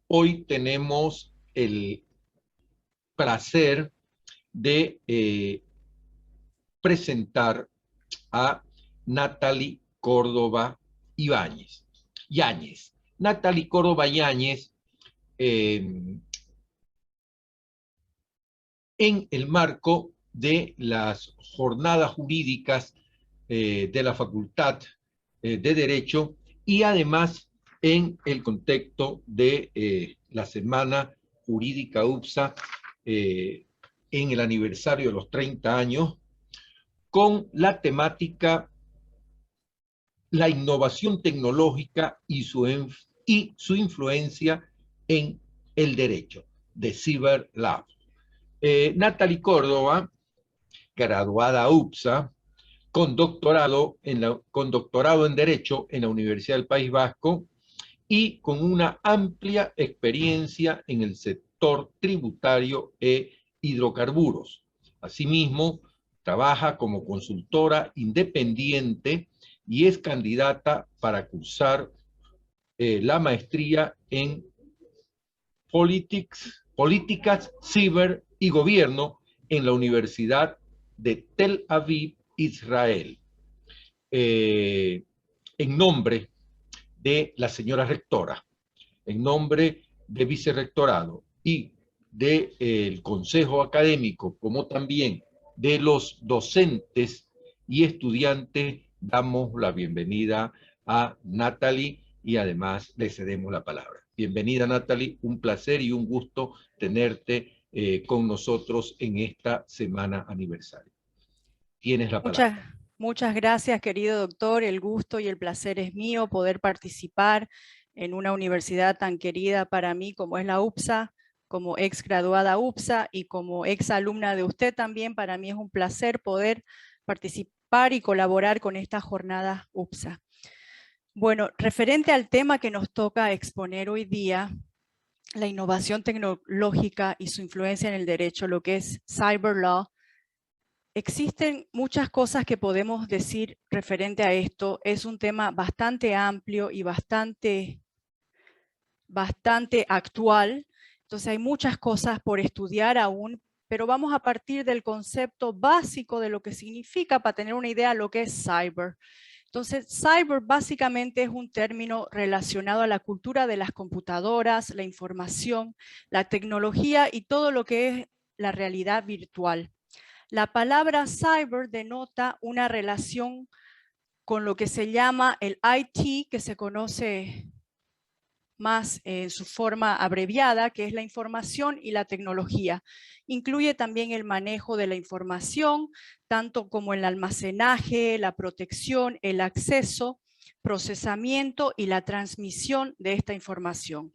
Hoy tenemos el placer de presentar a Natalie Córdoba Yáñez. Natalie Córdoba Yáñez, en el marco de las jornadas jurídicas de la Facultad de Derecho y además en el contexto de la Semana Jurídica UPSA en el aniversario de los 30 años, con la temática la innovación tecnológica y su influencia en el derecho, de Cyber Lab. Natalie Córdoba, graduada UPSA, con doctorado en Derecho en la Universidad del País Vasco y con una amplia experiencia en el sector tributario e hidrocarburos. Asimismo, trabaja como consultora independiente y es candidata para cursar la maestría en políticas, ciber y gobierno en la Universidad de Tel Aviv, Israel. En nombre de la señora rectora, en nombre de vicerrectorado y del Consejo Académico, como también de los docentes y estudiantes, damos la bienvenida a Natalie y además le cedemos la palabra. Bienvenida, Natalie, un placer y un gusto tenerte con nosotros en esta semana aniversario. Tienes la palabra. Muchas gracias, querido doctor. El gusto y el placer es mío poder participar en una universidad tan querida para mí como es la UPSA, como ex graduada UPSA y como ex alumna de usted también. Para mí es un placer poder participar y colaborar con esta jornada UPSA. Bueno, referente al tema que nos toca exponer hoy día, la innovación tecnológica y su influencia en el derecho, lo que es Cyber Law. Existen muchas cosas que podemos decir referente a esto. Es un tema bastante amplio y bastante actual. Entonces hay muchas cosas por estudiar aún, pero vamos a partir del concepto básico de lo que significa para tener una idea de lo que es cyber. Entonces, cyber básicamente es un término relacionado a la cultura de las computadoras, la información, la tecnología y todo lo que es la realidad virtual. La palabra cyber denota una relación con lo que se llama el IT, que se conoce más en su forma abreviada, que es la información y la tecnología. Incluye también el manejo de la información, tanto como el almacenaje, la protección, el acceso, procesamiento y la transmisión de esta información.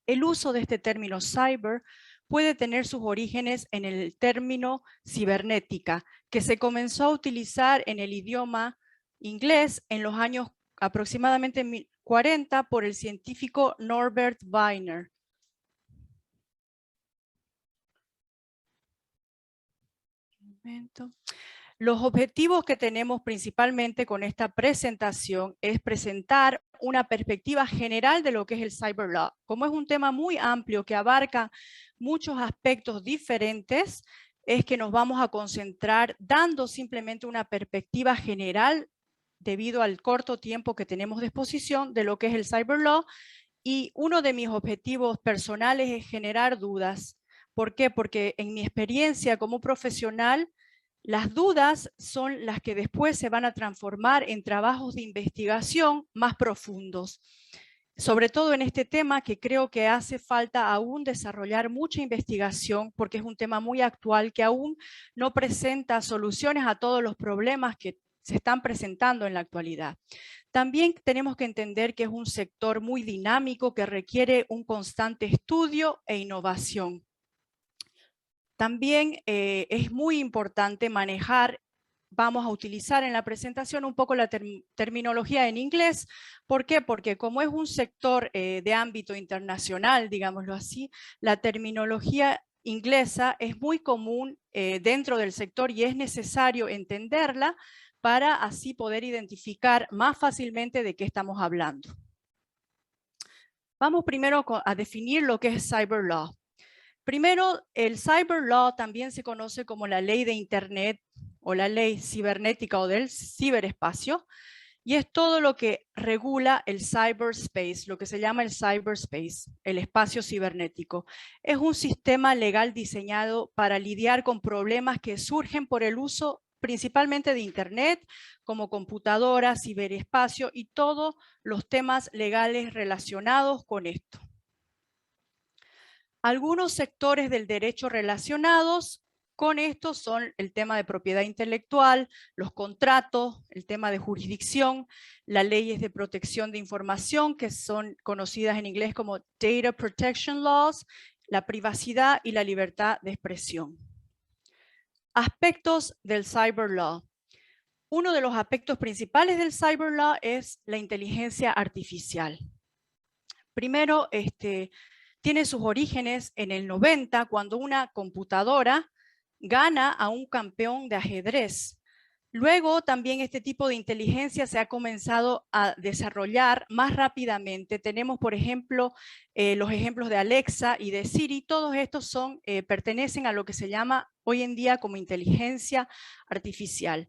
El uso de este término cyber puede tener sus orígenes en el término cibernética, que se comenzó a utilizar en el idioma inglés en los años aproximadamente 40 por el científico Norbert Wiener. Los objetivos que tenemos principalmente con esta presentación es presentar una perspectiva general de lo que es el Cyber Law. Como es un tema muy amplio que abarca muchos aspectos diferentes, es que nos vamos a concentrar dando simplemente una perspectiva general debido al corto tiempo que tenemos de exposición de lo que es el Cyber Law. Y uno de mis objetivos personales es generar dudas. ¿Por qué? Porque en mi experiencia como profesional, las dudas son las que después se van a transformar en trabajos de investigación más profundos. Sobre todo en este tema que creo que hace falta aún desarrollar mucha investigación porque es un tema muy actual que aún no presenta soluciones a todos los problemas que se están presentando en la actualidad. También tenemos que entender que es un sector muy dinámico que requiere un constante estudio e innovación. También es muy importante manejar, vamos a utilizar en la presentación un poco la terminología en inglés. ¿Por qué? Porque como es un sector de ámbito internacional, digámoslo así, la terminología inglesa es muy común dentro del sector y es necesario entenderla para así poder identificar más fácilmente de qué estamos hablando. Vamos primero a definir lo que es Cyber Law. Primero, el Cyber Law también se conoce como la ley de Internet o la ley cibernética o del ciberespacio, y es todo lo que regula el cyberspace, lo que se llama el cyberspace, el espacio cibernético. Es un sistema legal diseñado para lidiar con problemas que surgen por el uso principalmente de Internet, como computadoras, ciberespacio y todos los temas legales relacionados con esto. Algunos sectores del derecho relacionados con esto son el tema de propiedad intelectual, los contratos, el tema de jurisdicción, las leyes de protección de información, que son conocidas en inglés como Data Protection Laws, la privacidad y la libertad de expresión. Aspectos del Cyber Law. Uno de los aspectos principales del Cyber Law es la inteligencia artificial. Primero, tiene sus orígenes en el 90, cuando una computadora gana a un campeón de ajedrez. Luego también este tipo de inteligencia se ha comenzado a desarrollar más rápidamente. Tenemos, por ejemplo, los ejemplos de Alexa y de Siri. Todos estos pertenecen a lo que se llama hoy en día como inteligencia artificial.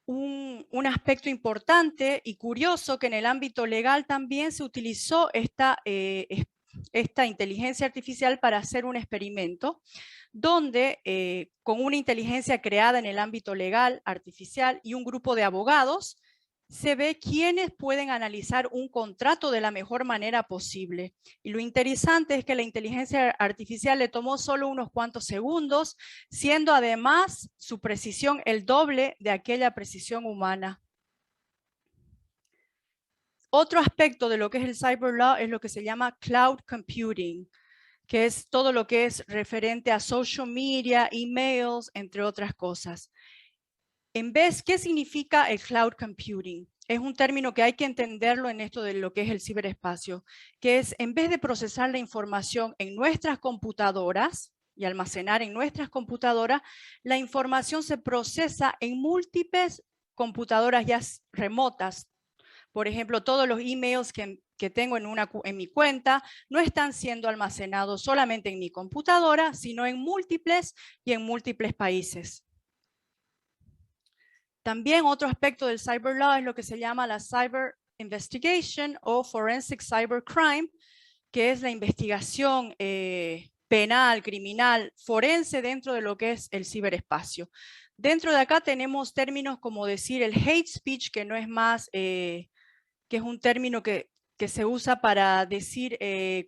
Un aspecto importante y curioso que en el ámbito legal también se utilizó esta inteligencia artificial para hacer un experimento donde con una inteligencia creada en el ámbito legal artificial y un grupo de abogados se ve quiénes pueden analizar un contrato de la mejor manera posible. Y lo interesante es que la inteligencia artificial le tomó solo unos cuantos segundos, siendo además su precisión el doble de aquella precisión humana. Otro aspecto de lo que es el Cyber Law es lo que se llama Cloud Computing, que es todo lo que es referente a social media, emails, entre otras cosas. ¿Qué significa el Cloud Computing? Es un término que hay que entenderlo en esto de lo que es el ciberespacio, que es en vez de procesar la información en nuestras computadoras y almacenar en nuestras computadoras, la información se procesa en múltiples computadoras ya remotas. Por ejemplo, todos los emails que tengo en mi cuenta no están siendo almacenados solamente en mi computadora, sino en múltiples y en múltiples países. También otro aspecto del Cyber Law es lo que se llama la Cyber Investigation o Forensic Cybercrime, que es la investigación penal, criminal, forense dentro de lo que es el ciberespacio. Dentro de acá tenemos términos como decir el hate speech, que no es más, que es un término que se usa para decir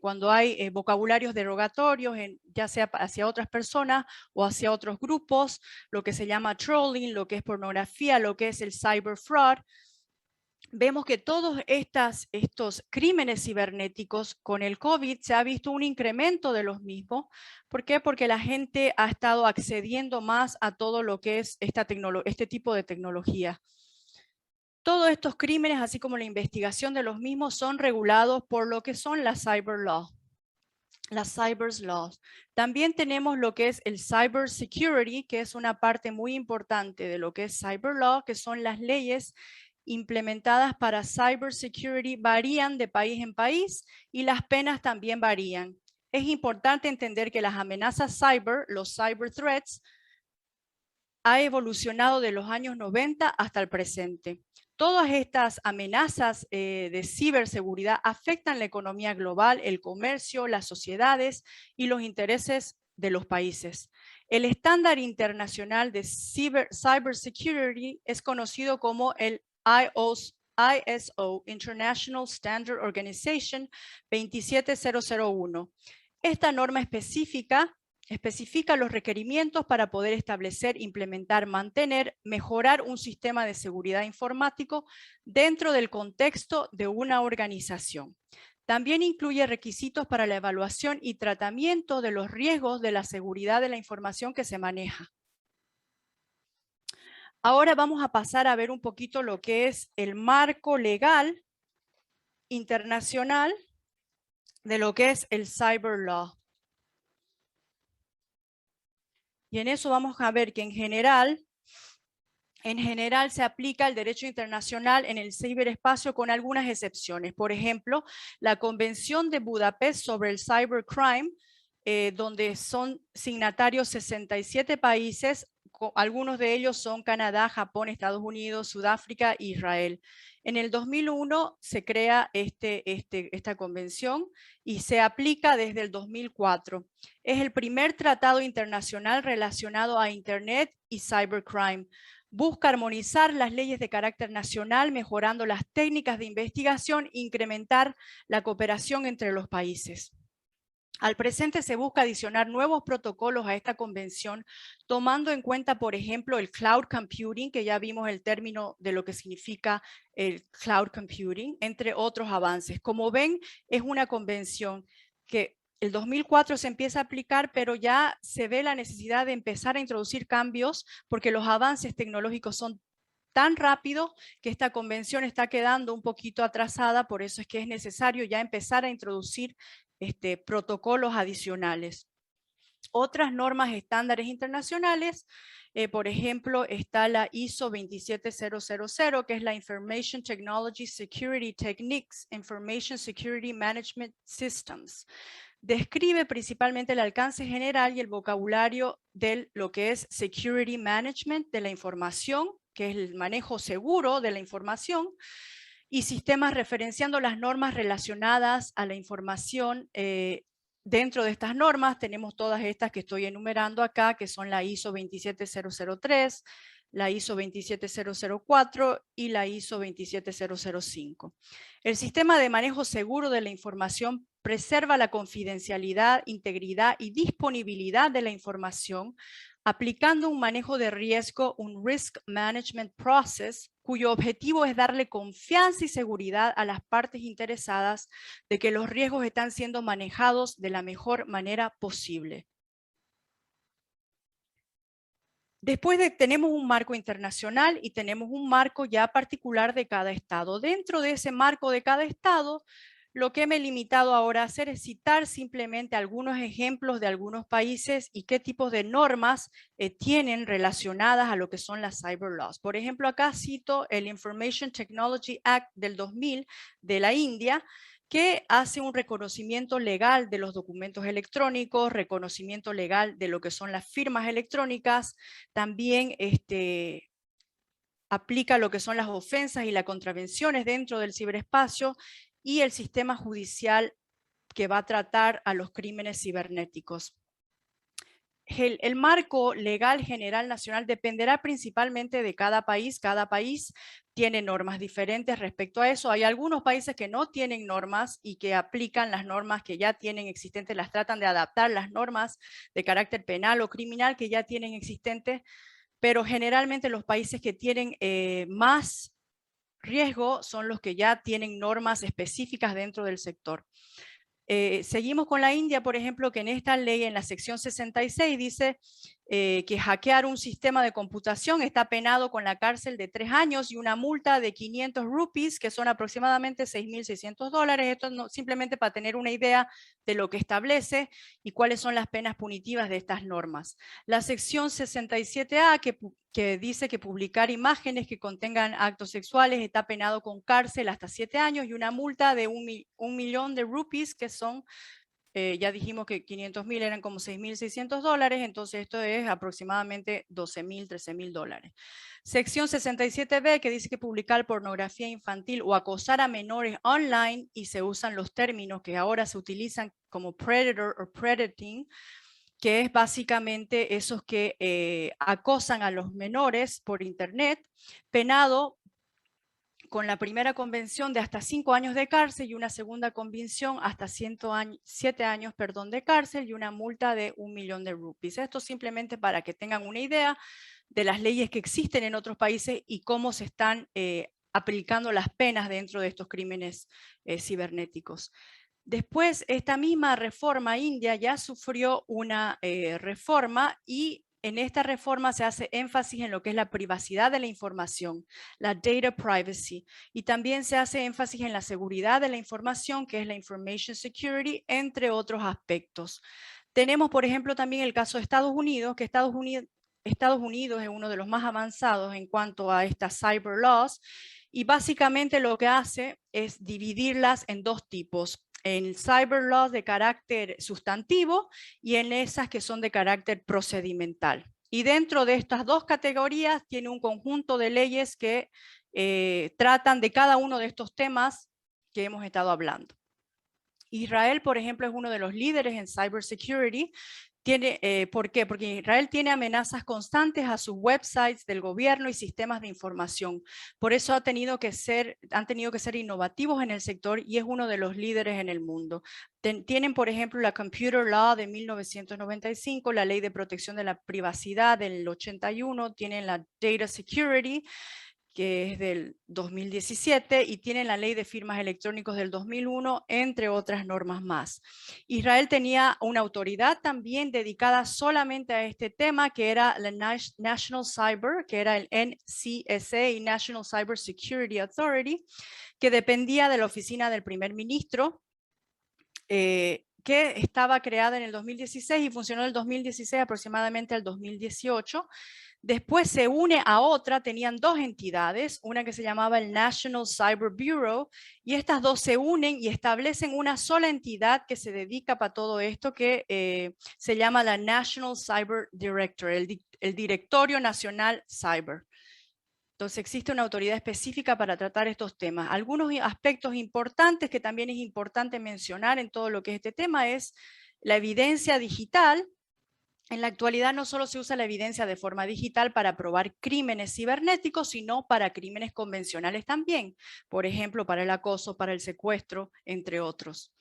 cuando hay vocabularios derogatorios, ya sea hacia otras personas o hacia otros grupos, lo que se llama trolling, lo que es pornografía, lo que es el cyber fraud. Vemos que todos estos crímenes cibernéticos con el COVID se ha visto un incremento de los mismos. ¿Por qué? Porque la gente ha estado accediendo más a todo lo que es este tipo de tecnología. Todos estos crímenes, así como la investigación de los mismos, son regulados por lo que son las Cyber Law, las Cyber Laws. También tenemos lo que es el Cyber Security, que es una parte muy importante de lo que es Cyber Law, que son las leyes implementadas para Cyber Security, varían de país en país y las penas también varían. Es importante entender que las amenazas cyber, los cyber threats, ha evolucionado de los años 90 hasta el presente. Todas estas amenazas de ciberseguridad afectan la economía global, el comercio, las sociedades y los intereses de los países. El estándar internacional de cybersecurity es conocido como el ISO, International Standard Organization 27001. Esta norma especifica los requerimientos para poder establecer, implementar, mantener, mejorar un sistema de seguridad informático dentro del contexto de una organización. También incluye requisitos para la evaluación y tratamiento de los riesgos de la seguridad de la información que se maneja. Ahora vamos a pasar a ver un poquito lo que es el marco legal internacional de lo que es el Cyber Law. Y en eso vamos a ver que en general En general se aplica el derecho internacional en el ciberespacio con algunas excepciones. Por ejemplo, la Convención de Budapest sobre el Cybercrime, donde son signatarios 67 países, algunos de ellos son Canadá, Japón, Estados Unidos, Sudáfrica e Israel. En el 2001 se crea esta convención y se aplica desde el 2004. Es el primer tratado internacional relacionado a Internet y cybercrime. Busca armonizar las leyes de carácter nacional, mejorando las técnicas de investigación e incrementar la cooperación entre los países. Al presente se busca adicionar nuevos protocolos a esta convención, tomando en cuenta, por ejemplo, el cloud computing, que ya vimos el término de lo que significa el cloud computing, entre otros avances. Como ven, es una convención que el 2004 se empieza a aplicar, pero ya se ve la necesidad de empezar a introducir cambios porque los avances tecnológicos son tan rápido que esta convención está quedando un poquito atrasada, por eso es que es necesario ya empezar a introducir protocolos adicionales. Otras normas estándares internacionales, por ejemplo, está la ISO 27000, que es la Information Technology Security Techniques, Information Security Management Systems. Describe principalmente el alcance general y el vocabulario de lo que es Security Management de la información, que es el manejo seguro de la información, y sistemas referenciando las normas relacionadas a la información. Dentro de estas normas tenemos todas estas que estoy enumerando acá, que son la ISO 27003, la ISO 27004 y la ISO 27005. El sistema de manejo seguro de la información preserva la confidencialidad, integridad y disponibilidad de la información, aplicando un manejo de riesgo, un Risk Management Process, cuyo objetivo es darle confianza y seguridad a las partes interesadas de que los riesgos están siendo manejados de la mejor manera posible. Después tenemos un marco internacional y tenemos un marco ya particular de cada estado. Dentro de ese marco de cada estado, lo que me he limitado ahora a hacer es citar simplemente algunos ejemplos de algunos países y qué tipos de normas tienen relacionadas a lo que son las cyber laws. Por ejemplo, acá cito el Information Technology Act del 2000 de la India, que hace un reconocimiento legal de los documentos electrónicos, reconocimiento legal de lo que son las firmas electrónicas, también aplica lo que son las ofensas y las contravenciones dentro del ciberespacio y el sistema judicial que va a tratar a los crímenes cibernéticos. El marco legal general nacional dependerá principalmente de cada país. Cada país tiene normas diferentes respecto a eso. Hay algunos países que no tienen normas y que aplican las normas que ya tienen existentes, las tratan de adaptar las normas de carácter penal o criminal que ya tienen existentes, pero generalmente los países que tienen más riesgo son los que ya tienen normas específicas dentro del sector. Seguimos con la India, por ejemplo, que en esta ley, en la sección 66, dice que hackear un sistema de computación está penado con la cárcel de 3 años y una multa de 500 rupees, que son aproximadamente $6.600. Esto no, simplemente para tener una idea de lo que establece y cuáles son las penas punitivas de estas normas. La sección 67A, que dice que publicar imágenes que contengan actos sexuales está penado con cárcel hasta 7 años y una multa de un millón de rupees, que son, ya dijimos que 500.000 eran como $6.600, entonces esto es aproximadamente $12.000, $13.000. Sección 67B, que dice que publicar pornografía infantil o acosar a menores online, y se usan los términos que ahora se utilizan como predator o predating, que es básicamente esos que acosan a los menores por internet, penado con la primera convención de hasta 5 años de cárcel y una segunda convención hasta 7 años de cárcel y una multa de 1 millón de rupees. Esto simplemente para que tengan una idea de las leyes que existen en otros países y cómo se están aplicando las penas dentro de estos crímenes cibernéticos. Después, esta misma reforma india ya sufrió una reforma, y en esta reforma se hace énfasis en lo que es la privacidad de la información, la data privacy, y también se hace énfasis en la seguridad de la información, que es la information security, entre otros aspectos. Tenemos, por ejemplo, también el caso de Estados Unidos, que Estados Unidos Estados Unidos es uno de los más avanzados en cuanto a estas cyber laws, y básicamente lo que hace es dividirlas en dos tipos: en cyber laws de carácter sustantivo y en esas que son de carácter procedimental. Y dentro de estas dos categorías tiene un conjunto de leyes que tratan de cada uno de estos temas que hemos estado hablando. Israel, por ejemplo, es uno de los líderes en cybersecurity. ¿Por qué? Porque Israel tiene amenazas constantes a sus websites del gobierno y sistemas de información. Por eso han tenido que ser innovativos en el sector y es uno de los líderes en el mundo. Tienen, por ejemplo, la Computer Law de 1995, la Ley de Protección de la Privacidad del 81, tienen la Data Security, que es del 2017, y tienen la Ley de Firmas Electrónicos del 2001, entre otras normas más. Israel tenía una autoridad también dedicada solamente a este tema, que era la National Cyber, que era el NCSA, National Cyber Security Authority, que dependía de la oficina del primer ministro, que estaba creada en el 2016 y funcionó del 2016 aproximadamente al 2018. Después se une a otra, tenían dos entidades, una que se llamaba el National Cyber Bureau, y estas dos se unen y establecen una sola entidad que se dedica para todo esto, que se llama la National Cyber Director, el Directorio Nacional Cyber. Entonces existe una autoridad específica para tratar estos temas. Algunos aspectos importantes que también es importante mencionar en todo lo que es este tema es la evidencia digital. En la actualidad no solo se usa la evidencia de forma digital para probar crímenes cibernéticos, sino para crímenes convencionales también. Por ejemplo, para el acoso, para el secuestro, entre otros.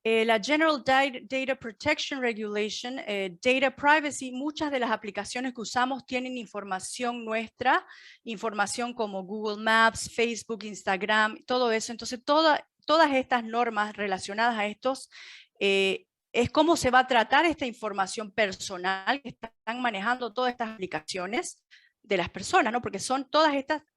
La General Data Protection Regulation, Data Privacy, muchas de las aplicaciones que usamos tienen información nuestra, información como Google Maps, Facebook, Instagram, todo eso. Entonces, todas estas normas relacionadas a estos es cómo se va a tratar esta información personal que están manejando todas estas aplicaciones de las personas, ¿no? Porque son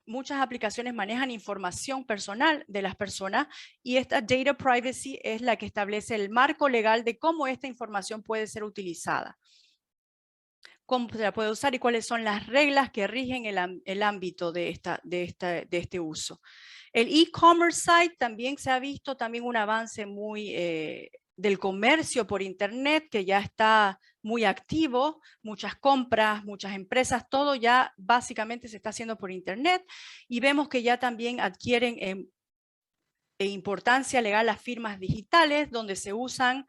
muchas aplicaciones manejan información personal de las personas, y esta Data Privacy es la que establece el marco legal de cómo esta información puede ser utilizada, cómo se la puede usar y cuáles son las reglas que rigen el ámbito de este uso. El e-commerce site también se ha visto un avance muy del comercio por internet, que ya está muy activo, muchas compras, muchas empresas, todo ya básicamente se está haciendo por internet, y vemos que ya también adquieren importancia legal las firmas digitales, donde se usan,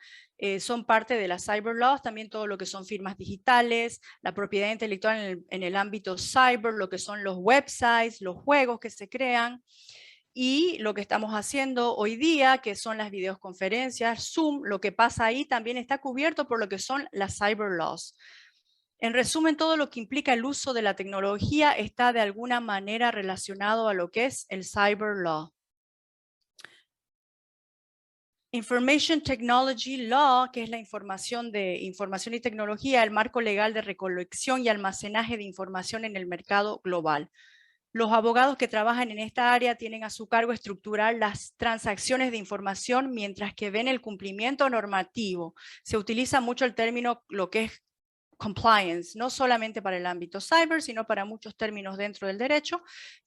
son parte de las cyber laws, también todo lo que son firmas digitales, la propiedad intelectual en el ámbito cyber, lo que son los websites, los juegos que se crean, y lo que estamos haciendo hoy día, que son las videoconferencias, Zoom, lo que pasa ahí también está cubierto por lo que son las cyber laws. En resumen, todo lo que implica el uso de la tecnología está de alguna manera relacionado a lo que es el cyber law. Information Technology Law, que es la información y tecnología, el marco legal de recolección y almacenaje de información en el mercado global. Los abogados que trabajan en esta área tienen a su cargo estructurar las transacciones de información mientras que ven el cumplimiento normativo. Se utiliza mucho el término, lo que es compliance, no solamente para el ámbito cyber, sino para muchos términos dentro del derecho,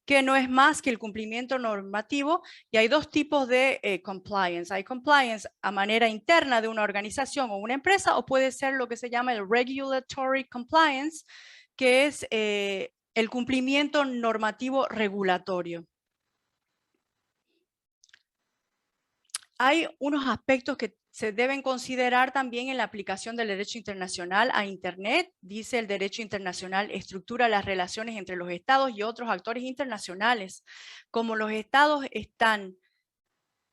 que no es más que el cumplimiento normativo, y hay dos tipos de compliance. Hay compliance a manera interna de una organización o una empresa, o puede ser lo que se llama el regulatory compliance, que es el cumplimiento normativo regulatorio. Hay unos aspectos que se deben considerar también en la aplicación del derecho internacional a Internet. Dice el derecho internacional estructura las relaciones entre los estados y otros actores internacionales. Como los estados están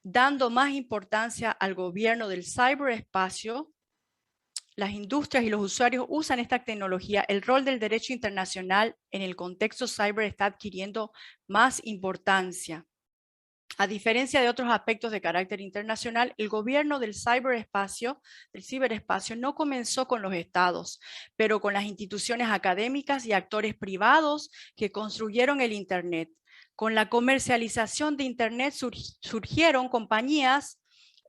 dando más importancia al gobierno del ciberespacio, las industrias y los usuarios usan esta tecnología, el rol del derecho internacional en el contexto cyber está adquiriendo más importancia. A diferencia de otros aspectos de carácter internacional, el gobierno del ciberespacio no comenzó con los estados, pero con las instituciones académicas y actores privados que construyeron el Internet. Con la comercialización de Internet surgieron compañías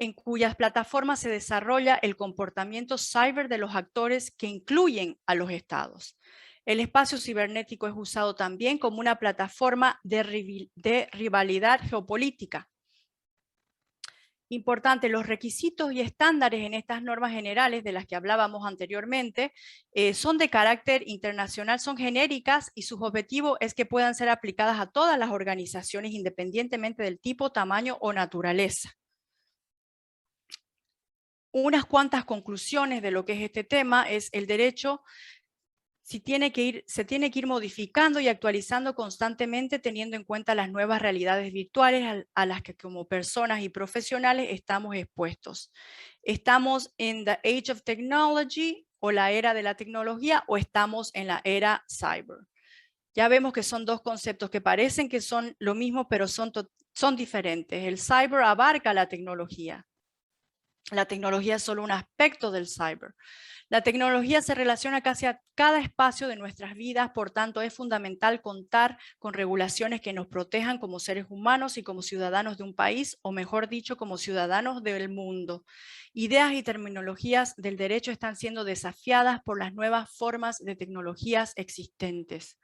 en cuyas plataformas se desarrolla el comportamiento cyber de los actores que incluyen a los estados. El espacio cibernético es usado también como una plataforma de rivalidad geopolítica. Importante, los requisitos y estándares en estas normas generales de las que hablábamos anteriormente son de carácter internacional, son genéricas y su objetivo es que puedan ser aplicadas a todas las organizaciones independientemente del tipo, tamaño o naturaleza. Unas cuantas conclusiones de lo que es este tema es el derecho se tiene que ir modificando y actualizando constantemente teniendo en cuenta las nuevas realidades virtuales a las que como personas y profesionales estamos expuestos. ¿Estamos en the age of technology o la era de la tecnología o estamos en la era cyber? Ya vemos que son dos conceptos que parecen que son lo mismo pero son diferentes. El cyber abarca la tecnología. La tecnología es solo un aspecto del cyber. La tecnología se relaciona casi a cada espacio de nuestras vidas, por tanto es fundamental contar con regulaciones que nos protejan como seres humanos y como ciudadanos de un país, o mejor dicho, como ciudadanos del mundo. Ideas y terminologías del derecho están siendo desafiadas por las nuevas formas de tecnologías existentes.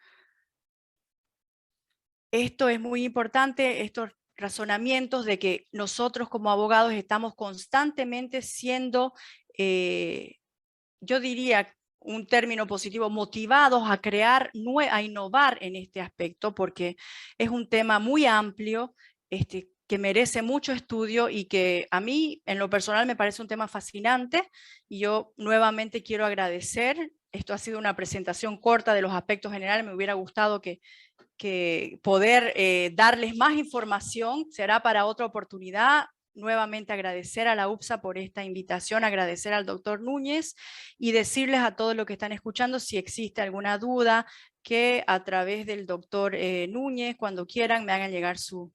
Esto es muy importante, estos razonamientos de que nosotros como abogados estamos constantemente siendo yo diría un término positivo, motivados a crear, a innovar en este aspecto, porque es un tema muy amplio, que merece mucho estudio y que a mí, en lo personal, me parece un tema fascinante. Y yo nuevamente quiero agradecer. Esto ha sido una presentación corta de los aspectos generales. Me hubiera gustado que poder darles más información. Será para otra oportunidad. Nuevamente agradecer a la UPSA por esta invitación, agradecer al doctor Núñez y decirles a todos los que están escuchando si existe alguna duda que a través del doctor Núñez, cuando quieran, me hagan llegar sus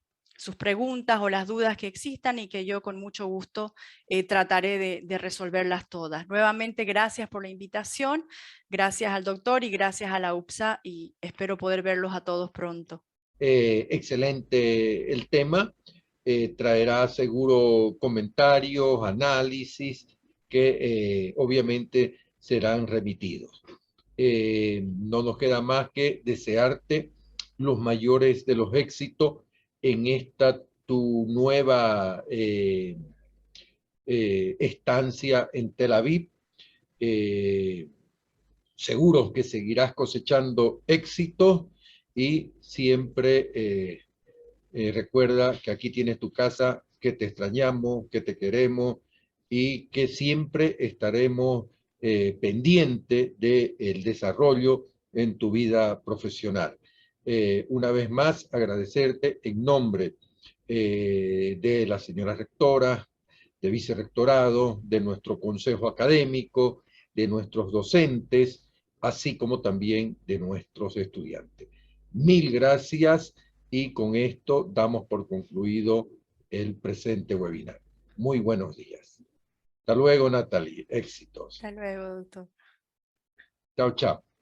preguntas o las dudas que existan y que yo con mucho gusto trataré de resolverlas todas. Nuevamente, gracias por la invitación, gracias al doctor y gracias a la UPSA y espero poder verlos a todos pronto. Excelente el tema. Traerá seguro comentarios, análisis que obviamente serán remitidos. No nos queda más que desearte los mayores de los éxitos en esta tu nueva estancia en Tel Aviv. Seguro que seguirás cosechando éxitos y siempre recuerda que aquí tienes tu casa, que te extrañamos, que te queremos y que siempre estaremos pendientes del desarrollo en tu vida profesional. Una vez más, agradecerte en nombre de la señora rectora, de vicerrectorado, de nuestro consejo académico, de nuestros docentes, así como también de nuestros estudiantes. Mil gracias y con esto damos por concluido el presente webinar. Muy buenos días. Hasta luego, Natalie. Éxitos. Hasta luego, doctor. Chao, chao.